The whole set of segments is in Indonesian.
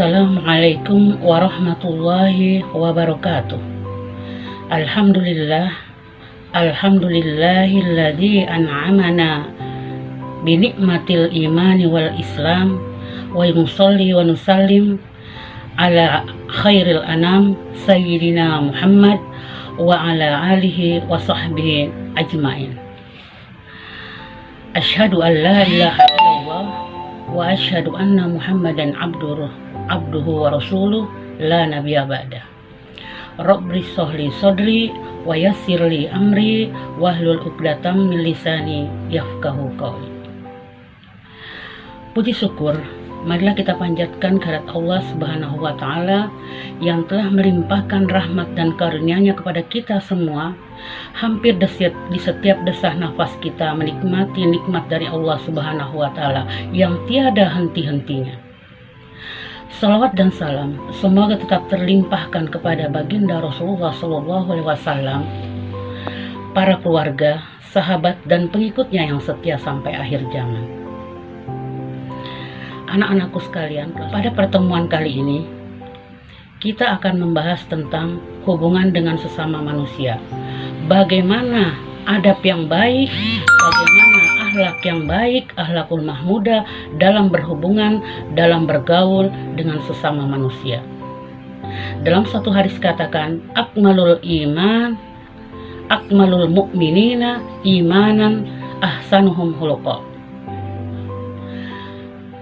Assalamualaikum warahmatullahi wabarakatuh. Alhamdulillahilladzi an'amana binikmatil imani wal islam wa nusalli wa nusallim ala khairil anam sayyidina Muhammad wa ala alihi wa sahbihi ajmain. Asyhadu an la ilaha illallah wa asyhadu anna Muhammadan abduhu wa rasuluh la nabiyya ba'da. Rabbi shrah sadri wa yassir li amri wahlul 'uqdatam min lisani yafqahu qawli. Puji syukur marilah kita panjatkan kehadirat Allah Subhanahu wa taala yang telah melimpahkan rahmat dan karunia-Nya kepada kita semua. Hampir di setiap desah nafas kita menikmati nikmat dari Allah Subhanahu wa taala yang tiada henti-hentinya. Salawat dan salam semoga tetap terlimpahkan kepada baginda Rasulullah SAW, para keluarga, sahabat dan pengikutnya yang setia sampai akhir zaman. Anak-anakku sekalian, pada pertemuan kali ini kita akan membahas tentang hubungan dengan sesama manusia. Bagaimana adab yang baik, bagaimana akhlak yang baik, akhlakul mahmudah dalam berhubungan, dalam bergaul dengan sesama manusia. Dalam satu hadis katakan, akmalul mu'minina imanan ahsanuhum khuluqa.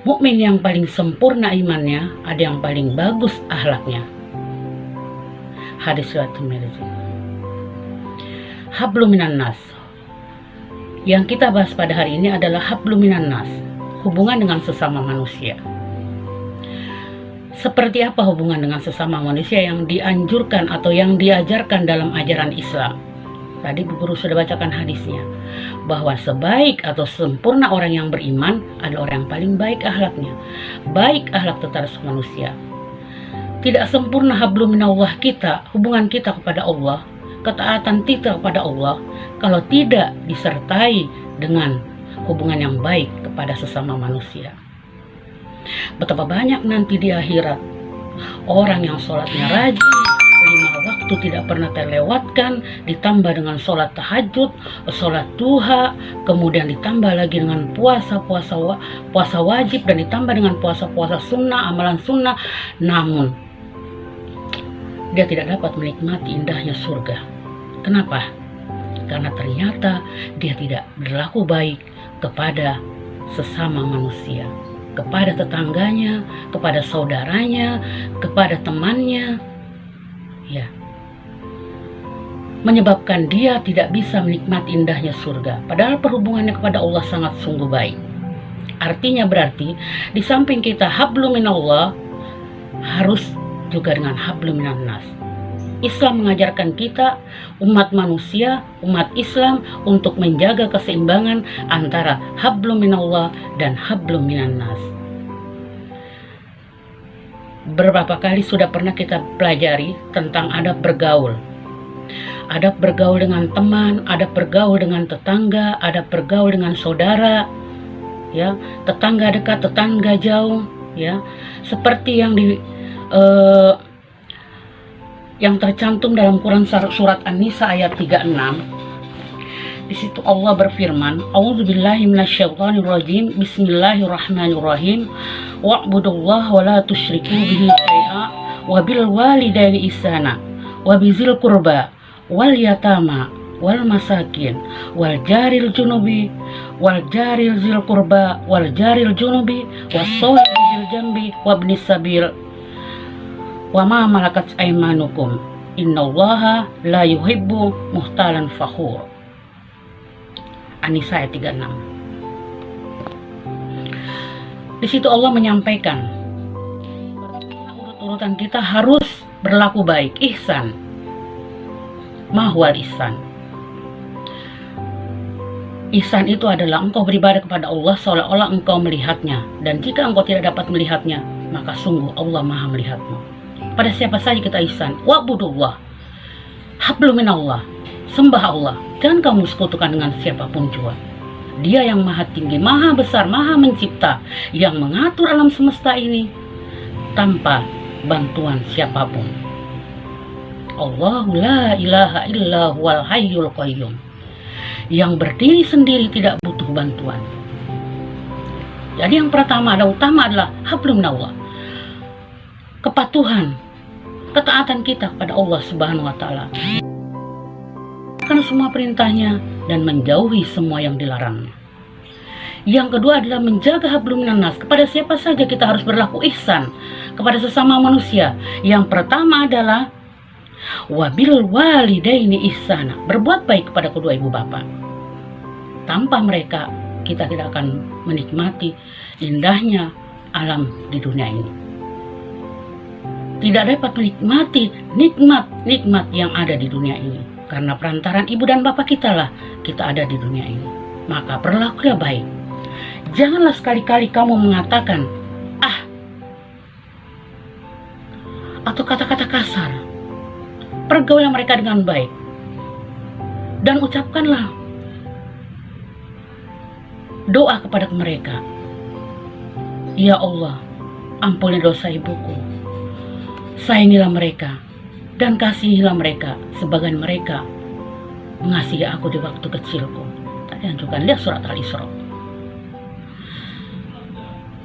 Mukmin yang paling sempurna imannya, ada yang paling bagus akhlaknya. Hadis riwayat Tirmidzi. Hablum minan nas. Yang kita bahas pada hari ini adalah hablum minan nas, hubungan dengan sesama manusia. Seperti apa hubungan dengan sesama manusia yang dianjurkan atau yang diajarkan dalam ajaran Islam? Tadi Bu Guru sudah bacakan hadisnya, bahwa sebaik atau sempurna orang yang beriman adalah orang yang paling baik akhlaknya. Baik akhlak terhadap manusia. Tidak sempurna hablum minallah kita, hubungan kita kepada Allah, ketaatan kita kepada Allah, kalau tidak disertai dengan hubungan yang baik kepada sesama manusia. Betapa banyak nanti di akhirat orang yang sholatnya rajin, 5 waktu tidak pernah terlewatkan, ditambah dengan sholat tahajud, sholat duha, kemudian ditambah lagi dengan puasa wajib, dan ditambah dengan puasa sunnah, amalan sunnah, namun dia tidak dapat menikmati indahnya surga. Kenapa? Karena ternyata dia tidak berlaku baik kepada sesama manusia, kepada tetangganya, kepada saudaranya, kepada temannya, ya, menyebabkan dia tidak bisa menikmati indahnya surga. Padahal perhubungannya kepada Allah sangat sungguh baik. Artinya berarti di samping kita hablum minallah, harus juga dengan hablum minan nas. Islam mengajarkan kita, umat manusia, umat Islam, untuk menjaga keseimbangan antara hablum minallah dan hablum minan nas. Beberapa kali sudah pernah kita pelajari tentang adab bergaul. Adab bergaul dengan teman, adab bergaul dengan tetangga, adab bergaul dengan saudara, ya, tetangga dekat, tetangga jauh, ya. Seperti yang tercantum dalam Quran surat An-Nisa ayat 36. Di situ Allah berfirman, A'udzubillahi minasyaitonirrajim, Bismillahirrahmanirrahim, wa'budullaha wa la tusyriku bihi syai'a wa bil walidaini ihsana wa bizil qurba wal yatama wal masakin wal jaril junubi wal jaril zil qurba wal jaril junubi was sahibil jambi wa ibnis sabil wa ma malakat aymanukum innallaha la yuhibbu muhtalan fakhur. An-Nisa ayat 36. Di situ Allah menyampaikan urut-urutan kita harus berlaku baik, ihsan. Mahwal ihsan. Ihsan itu adalah engkau beribadah kepada Allah seolah-olah engkau melihatnya, dan jika engkau tidak dapat melihatnya, maka sungguh Allah Maha melihatmu. Pada siapa saja kita ihsan. Wa'budullah, hablum minallah, sembah Allah, jangan kamu sekutukan dengan siapapun juga. Dia yang maha tinggi, maha besar, maha mencipta, yang mengatur alam semesta ini. tanpa bantuan siapapun. Allahu la ilaha illa huwal hayyul qayyum, yang berdiri sendiri tidak butuh bantuan. Jadi yang pertama adalah hablum minallah, kepatuhan, ketaatan kita kepada Allah Subhanahu wa taala, akan semua perintahnya dan menjauhi semua yang dilarangnya. Yang kedua adalah menjaga hablum minannas. Kepada siapa saja kita harus berlaku ihsan, kepada sesama manusia. Yang pertama adalah wabil walidaini ihsana, berbuat baik kepada kedua ibu bapak. Tanpa mereka kita tidak akan menikmati indahnya alam di dunia ini. Tidak dapat menikmati nikmat-nikmat yang ada di dunia ini, karena perantaran ibu dan bapak kita lah kita ada di dunia ini. Maka berlakulah baik. Janganlah sekali-kali kamu mengatakan atau kata-kata kasar. Pergaulilah mereka dengan baik dan ucapkanlah doa kepada mereka. Ya Allah, ampuni dosa ibuku, sayangilah mereka dan kasihilah mereka sebagian mereka mengasihi aku di waktu kecilku. Tadi anjurkan, lihat surat Al-Isra.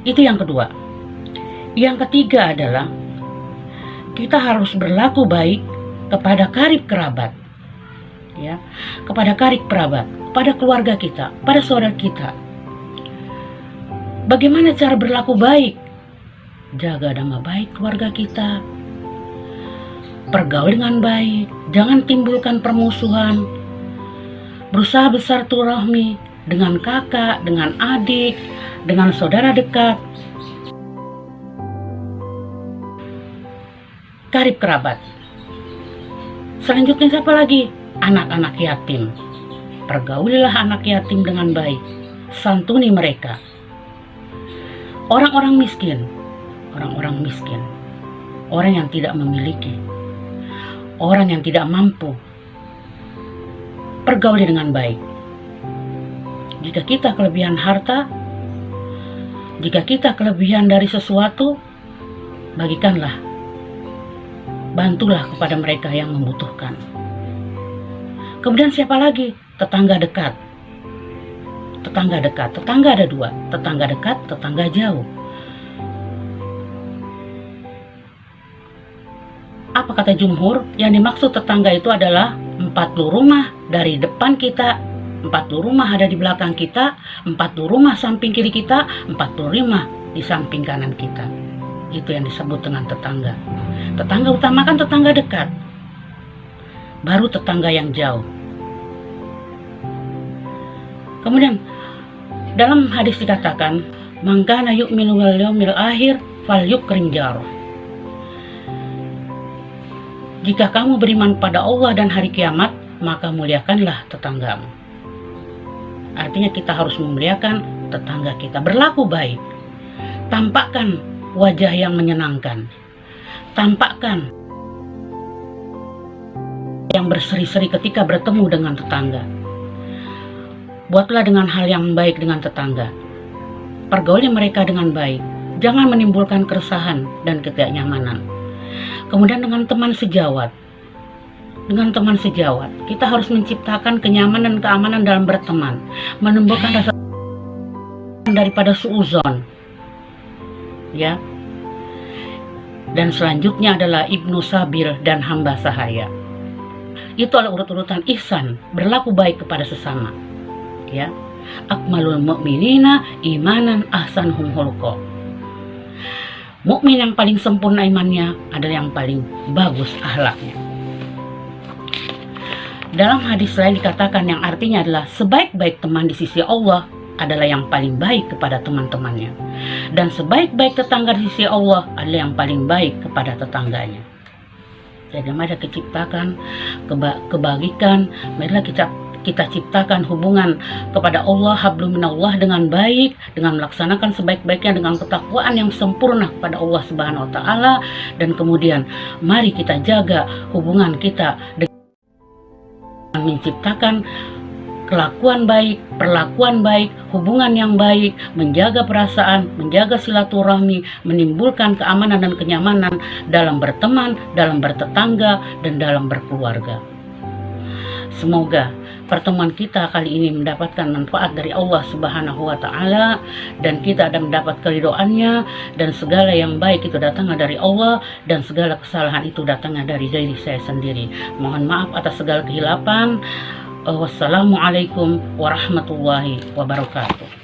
Itu yang kedua. Yang ketiga adalah kita harus berlaku baik kepada karib kerabat, ya, kepada karib kerabat, pada keluarga kita, pada saudara kita. Bagaimana cara berlaku baik? Jaga nama baik keluarga kita, pergaul dengan baik, jangan timbulkan permusuhan, berusaha besar silaturahmi dengan kakak, dengan adik, dengan saudara dekat, karib kerabat. Selanjutnya siapa lagi? Anak-anak yatim. Pergaulilah anak yatim dengan baik, santuni mereka. Orang-orang miskin, orang yang tidak memiliki, orang yang tidak mampu, pergauli dengan baik. Jika kita kelebihan harta, jika kita kelebihan dari sesuatu, bagikanlah, bantulah kepada mereka yang membutuhkan. Kemudian siapa lagi? Tetangga dekat. Tetangga ada dua, tetangga dekat, tetangga jauh. Apa kata jumhur? Yang dimaksud tetangga itu adalah 40 rumah dari depan kita, 40 rumah ada di belakang kita, 40 rumah samping kiri kita, 40 rumah di samping kanan kita. Itu yang disebut dengan tetangga. Tetangga utamakan tetangga dekat, baru tetangga yang jauh. Kemudian dalam hadis dikatakan, "Man kana yu'minu wal yaumil akhir falyukrim jarah." Jika kamu beriman pada Allah dan hari kiamat, maka muliakanlah tetanggamu. Artinya kita harus memuliakan tetangga kita, berlaku baik, tampakkan wajah yang menyenangkan, tampakkan yang berseri-seri ketika bertemu dengan tetangga. Buatlah dengan hal yang baik dengan tetangga, pergauli mereka dengan baik, jangan menimbulkan keresahan dan ketidaknyamanan. Kemudian dengan teman sejawat, kita harus menciptakan kenyamanan dan keamanan dalam berteman, menumbuhkan rasa daripada suuzon, ya. Dan selanjutnya adalah Ibnu Sabil dan hamba sahaya. Itu adalah urut-urutan ihsan, berlaku baik kepada sesama, ya. Akmalul mu'minina imanan ahsanhum khuluqa. Mukmin yang paling sempurna imannya adalah yang paling bagus akhlaknya. Dalam hadis lain dikatakan yang artinya adalah sebaik-baik teman di sisi Allah adalah yang paling baik kepada teman-temannya, dan sebaik-baik tetangga di sisi Allah adalah yang paling baik kepada tetangganya. Jadi mari kita ciptakan kebajikan, marilah kita ciptakan hubungan kepada Allah, hablum minallah, dengan baik, dengan melaksanakan sebaik-baiknya, dengan ketakwaan yang sempurna kepada Allah Subhanahu wa taala. Dan kemudian mari kita jaga hubungan kita dengan menciptakan kelakuan baik, perlakuan baik, hubungan yang baik, menjaga perasaan, menjaga silaturahmi, menimbulkan keamanan dan kenyamanan dalam berteman, dalam bertetangga, dan dalam berkeluarga. Semoga pertemuan kita kali ini mendapatkan manfaat dari Allah Subhanahu wa Ta'ala, dan kita akan mendapat keridhoannya, dan segala yang baik itu datangnya dari Allah, dan segala kesalahan itu datangnya dari diri saya sendiri. Mohon maaf atas segala kehilapan. Wassalamualaikum warahmatullahi wabarakatuh.